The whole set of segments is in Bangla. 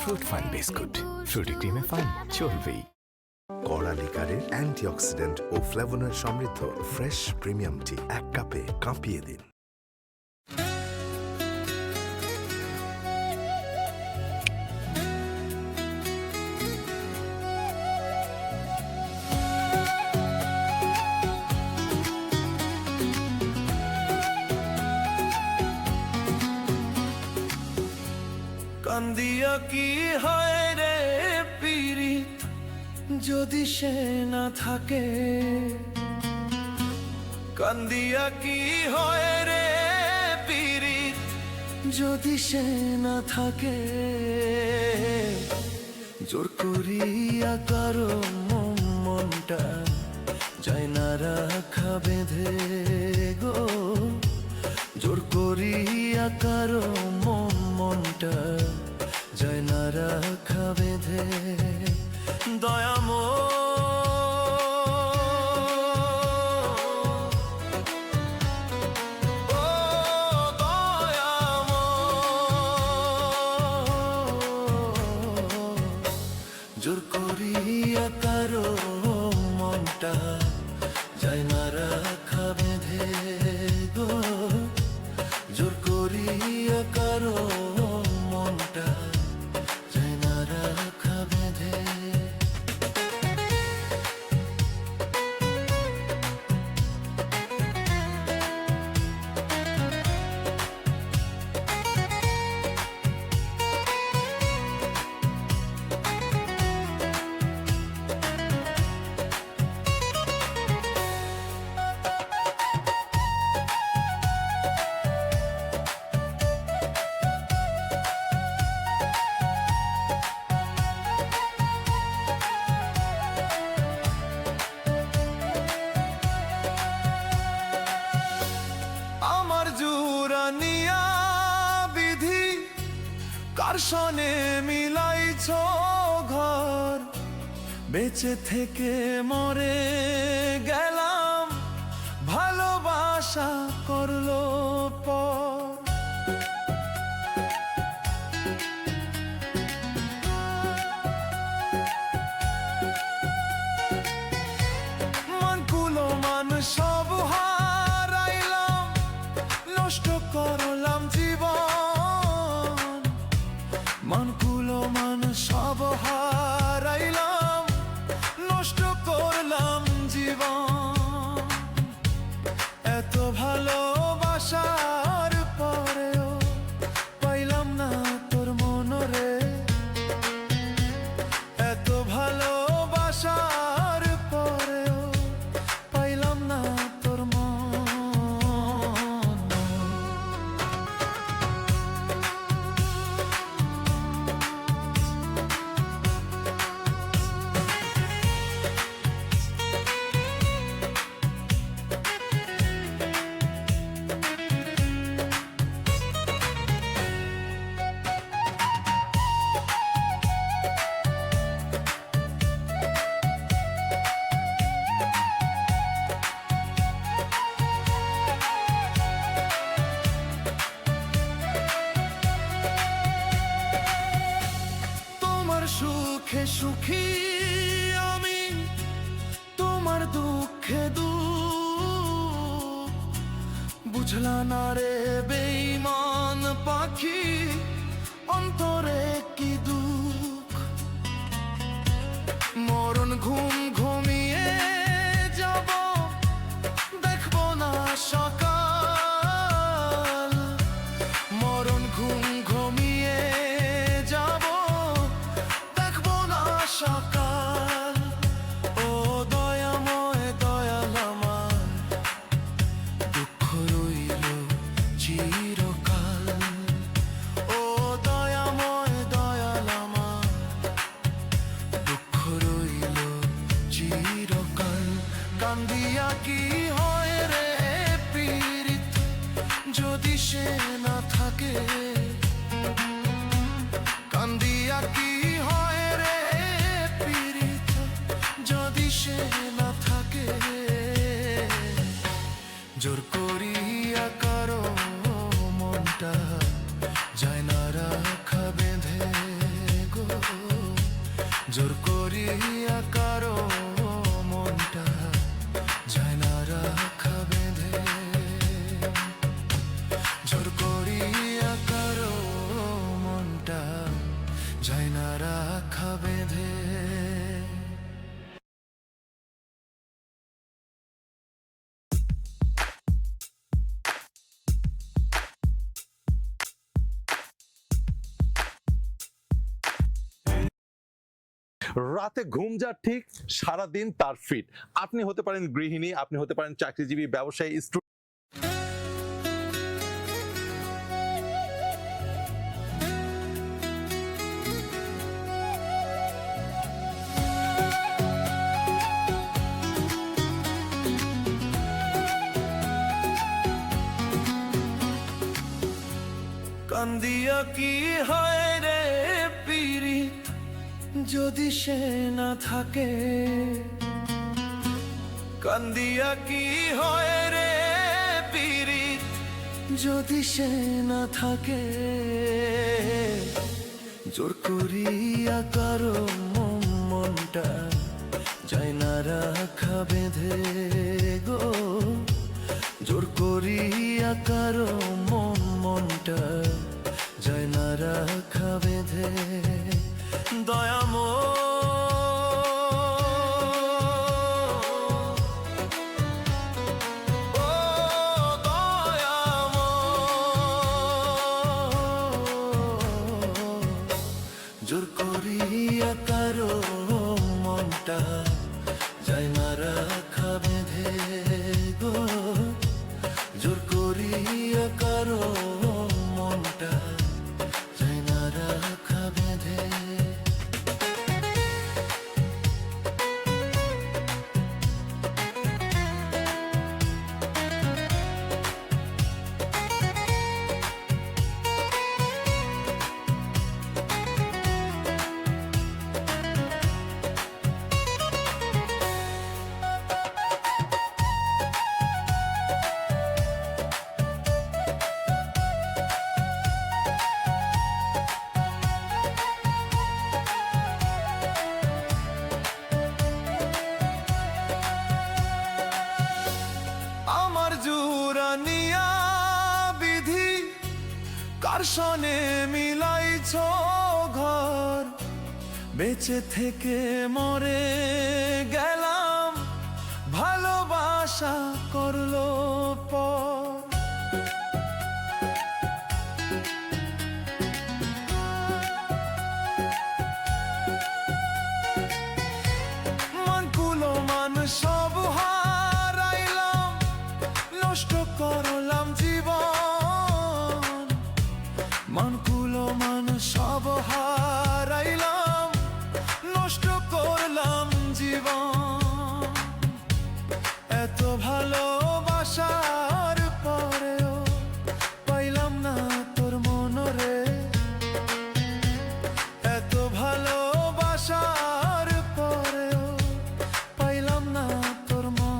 ফ্রুট ফান বিস্কুট, ফ্রুটি ক্রিমে ফান চলবেই। কড়া লিকারের অ্যান্টিঅক্সিডেন্ট ও ফ্লেভোনয়েড সমৃদ্ধ ফ্রেশ প্রিমিয়াম টি এক কাপে কাঁপিয়ে দিন। কান্দিয়া কি হয় রে পীড়িত যদি সে না থাকে, কান্দিয়া কি হয় রে পীড়িত যদি সে না থাকে, জোর করিয়া কারো মনটা যায় না রাখা বেঁধে গো, জোর করিয়া কারো মনটা যায় না রাখা বেঁধে। দয়াম জোর করিয়া কারো মনটা যায় না রাখা বেঁধে গো, জোর করিয়া কারো মনটা যায় না রাখা বেঁধে। জুরানিয়া বিধি কার সনে মিলাইছ ঘর, বেঁচে থেকে মরে গেলাম ভালোবাসা করলো পর। মান কুলো মান সব নষ্ট করলাম জীবন, মানকুলো মান সব হারাইলাম, নষ্ট করলাম জীবন। এত ভালোবাসার পরেও পাইলাম না তোর মনরে, এত ভালোবাসার পরেও পাইলাম না তোর মন। সুখে সুখী আমি, তোমার দুঃখে দুঃখ বুঝলা না রে বেঈমান পাখি, অন্তরে কি দুঃখ। মরণ ঘুম ঘুমিয়ে যাব, দেখবো না সকাল, মরণ ঘুম ঘুমিয়ে যাব, সকাল। ও দয়াময় দয়াল আমার, দুঃখ রইল চিরকাল। ও দয়াময় দয়াল আমার, দুঃখ রইল করিয়া কারো মনটা যায় না রাখা বেঁধে, জোর করিয়া কারো মনটা যায় না রাখা বেঁধে। রাতে ঘুম যার ঠিক, সারাদিন তার ফিট। আপনি হতে পারেন গৃহিণী, আপনি হতে পারেন চাকরিজীবী, ব্যবসায়ী, কান্দিয়া কি হয় রে পীড়িত যদি সে না থাকে, কান্দিয়া কি হয় রে পীড়িত যদি সে না থাকে, জোর করিয়া কারো মনটা যায় না রাখা বেঁধে গো, জোর করিয়া কারো মনটা যায় না রাখা বেঁধে। দয়াময় ও দয়াময়, জোর করিয়া কারো মনটা যায় না রাখা বেঁধে গো, জোর করিয়া কারো মনটা যায় না রাখা বেঁধে। আমার জুরানিয়া বিধি কার সনে মিলাইছ ঘর, বেঁচে থেকে মরে গেলাম ভালোবাসা করলো পর। মনকুলো মান সব হারাইলাম, নষ্ট করলাম জীবন, মনকুলো মান সব হারাইলাম, নষ্ট করলাম জীবন। এত ভালোবাসার পরেও পাইলাম না তোর মনরে, এত ভালোবাসার পরেও পাইলাম না তোর মন।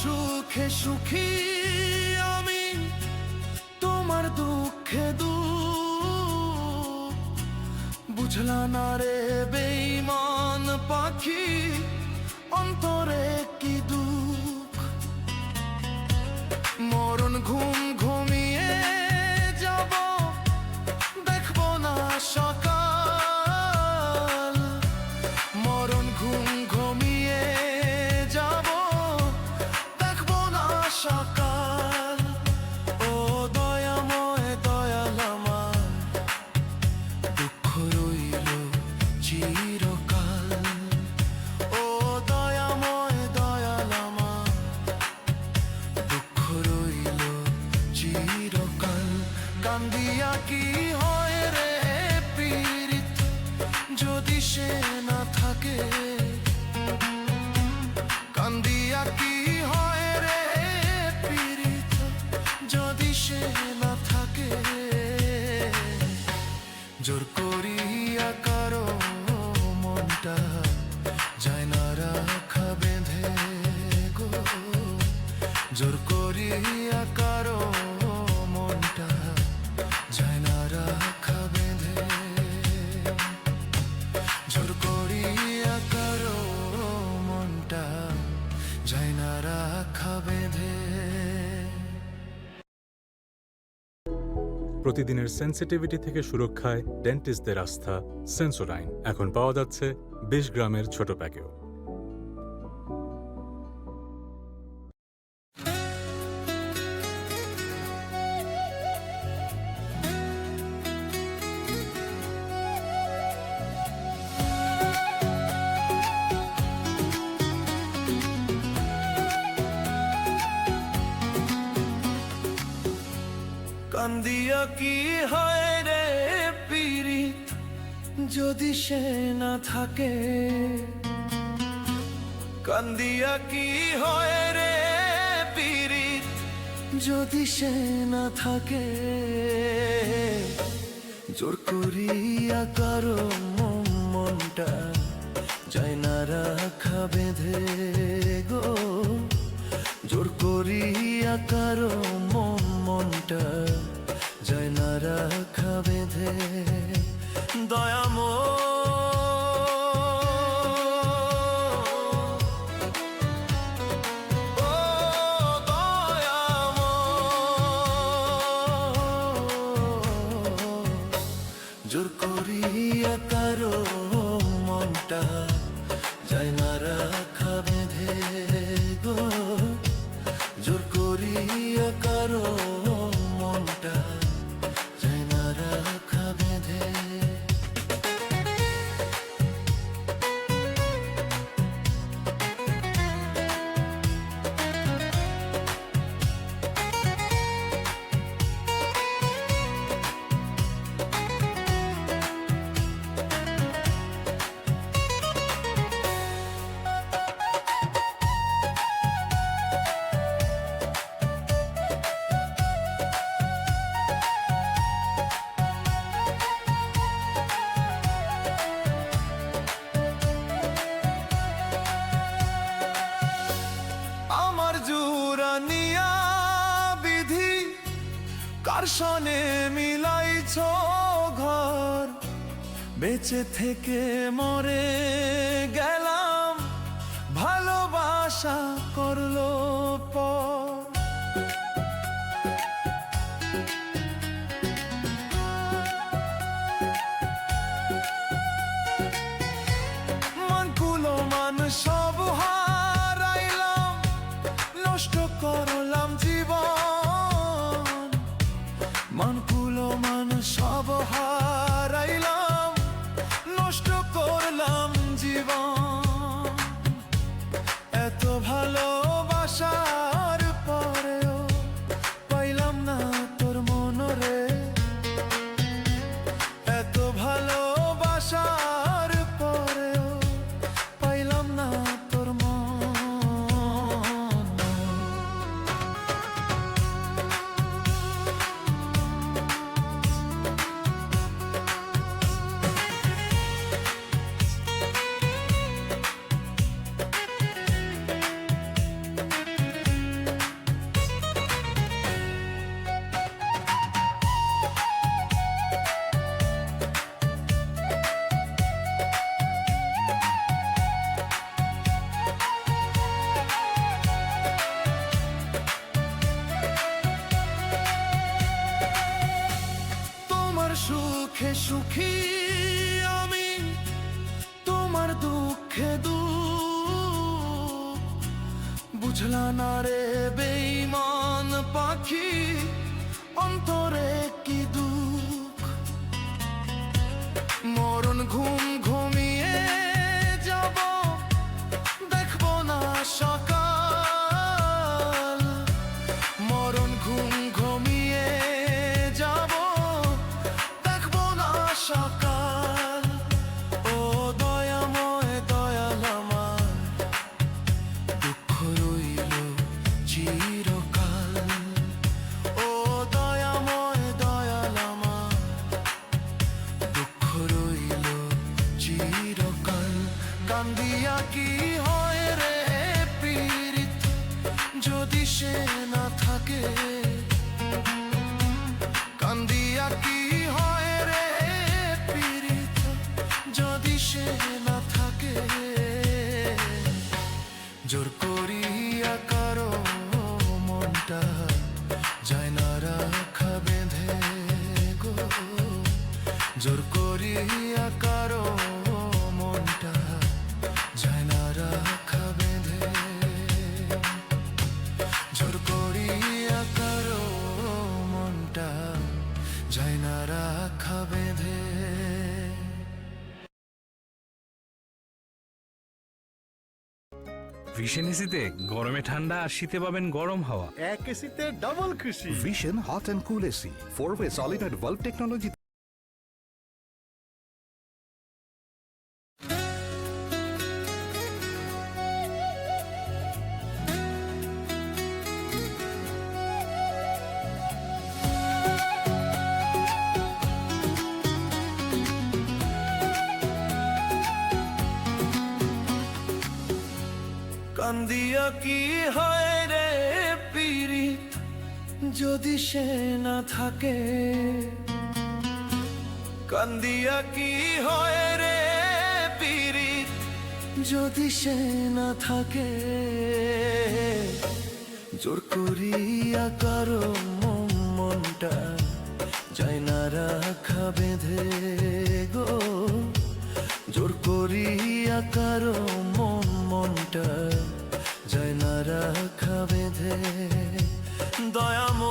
সুখে সুখী আমি, তোমার দুঃখে দুঃখ, বুঝলা না রে বেঈমান পাখি অন্তরে কি দুঃখ। মরণ ঘুম ঘুমিয়ে যাব, দেখবো না সকাল, মরণ ঘুম ঘুমিয়ে যাব, সকাল। ও দয়াময় দয়াল আমার, দুঃখ রইল চিরকাল। থাকে, কান্দিয়া কি হয় রে পীড়িত যদি সে না থাকে, জোর করিয়া কারো মনটা যায় না রাখা বেঁধে গো, জোর করিয়া কারো মনটা যায় না রাখা বেঁধে, জোর করিয়া কারো মনটা যায় না রাখা বেঁধে। প্রতিদিনের সেন্সিটিভিটি থেকে সুরক্ষায় ডেন্টিস্টদের আস্থা সেন্সোডাইন এখন পাওয়া যাচ্ছে 20 গ্রামের ছোট প্যাকেও। কান্দিয়া কি হয় রে পীড়িত যদি সে না থাকে, কান্দিয়া কি হয় রে পীড়িত যদি সে না থাকে, জোর করিয়া কারো মনটা যায় না রাখা বেঁধে গো, জোর করিয়া কারো মনটা যায় না রাখা বেঁধে। দয়াম জোর করিয়া কারো মনটা যায় না রাখা বেঁধে গো, জোর করিয়া কারো মনটা যায় না রাখা বেঁধে। জুরানিয়া বিধি কার সনে মিলাইছ ঘর, বেঁচে থেকে মরে গেলাম ভালোবাসা করলো পর। মনকুলো মান সব হারাইলাম, নষ্ট করলাম জীবন, মনকুলো মান সব হারাইলাম, নষ্ট করলাম জীবন। এত ভালোবাসার পরেও পাইলাম না তোর মনরে, এত ভালোবাসার পরেও পাইলাম না তোর মন। সুখে সুখী আমি, তোমার দুঃখে দুঃখ, বুঝলা না রে বেঈমান পাখি অন্তরে কি দুঃখ। মরণ ঘুম ঘুমিয়ে যাব, দেখবো না সকাল, মরণ ঘুম ঘুমিয়ে যাব, সকাল। ও দয়াময় কান্দিয়া কি হয় রে পীড়িত যদি সে না থাকে কান্দিয়া কি হয় রে পীড়িত যদি সে না থাকে জোর করিয়া কারো মনটা যায় না রাখা বেঁধে গো জোর করিয়া কারো মনটা যায় না রাখা বেঁধে জোর করিয়া কারো মনটা যায় না রাখা বেঁধে ভিশন এসিতে গরমে ঠান্ডা আর শীতে পাবেন গরম হাওয়া। এক এসিতে ডাবল খুশি। Vision Hot and Cool AC, 4-way solenoid valve technology. কান্দিয়া কি হয় রে পীড়িত যদি সে না থাকে কান্দিয়া কি হয় রে পীড়িত যদি সে না থাকে জোর করিয়া কারো মনটা যায় না রাখা বেঁধে গো জোর করিয়া কারো মনটা যায় না রাখা বেঁধে দয়াম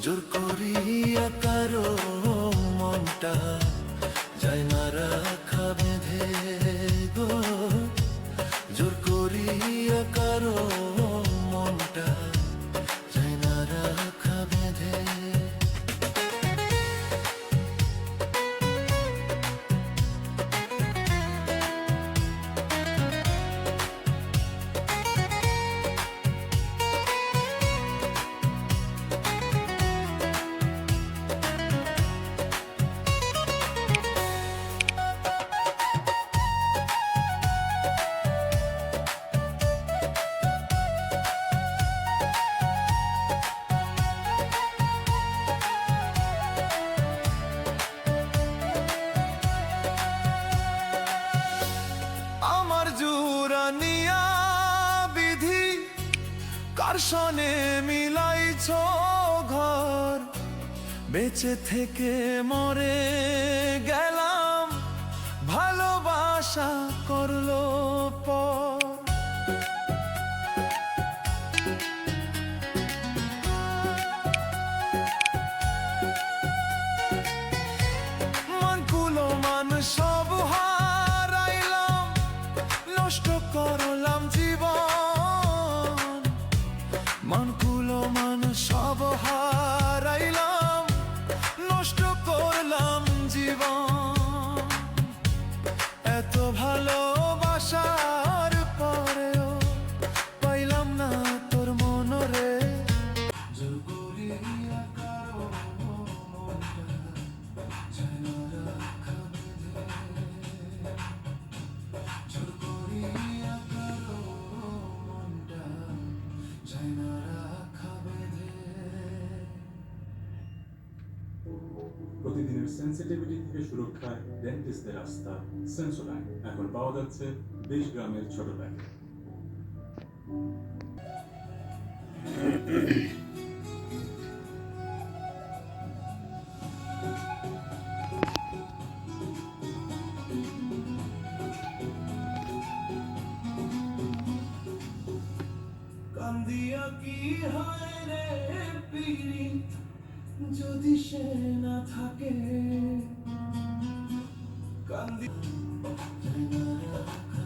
জোর করিয়া কারো মনটা যায় না রাখা বেঁধে গো জোর করিয়া কারো মনটা যায় না রাখা বেঁধে আমার জুরানিয়া বিধি কার সনে মিলাইছ ঘর বেঁচে থেকে মরে গেলাম ভালোবাসা করলো পর মনকুলো মান সব হারাইলাম নষ্ট করলাম জীবন মনকুলো মান সব হারাইলাম নষ্ট করলাম জীবন এত ভালোবাসার পরেও পাইলাম না তোর মনরে জোর করিয়া কারো মনটা যায় না রাখা বেঁধে জোর করিয়া কারো মনটা যায় না রাখা বেঁধে প্রতিদিনের সেন্সিটিভিটি থেকে সুরক্ষায় ডেন্টিস্টদের আস্থা সেন্সোডাইন এখন পাওয়া যাচ্ছে 20 গ্রামের ছোট প্যাকেট। কান্দিয়া কি হয় রে পীড়িত যদি সে না থাকে কান্দি যায় না রাখা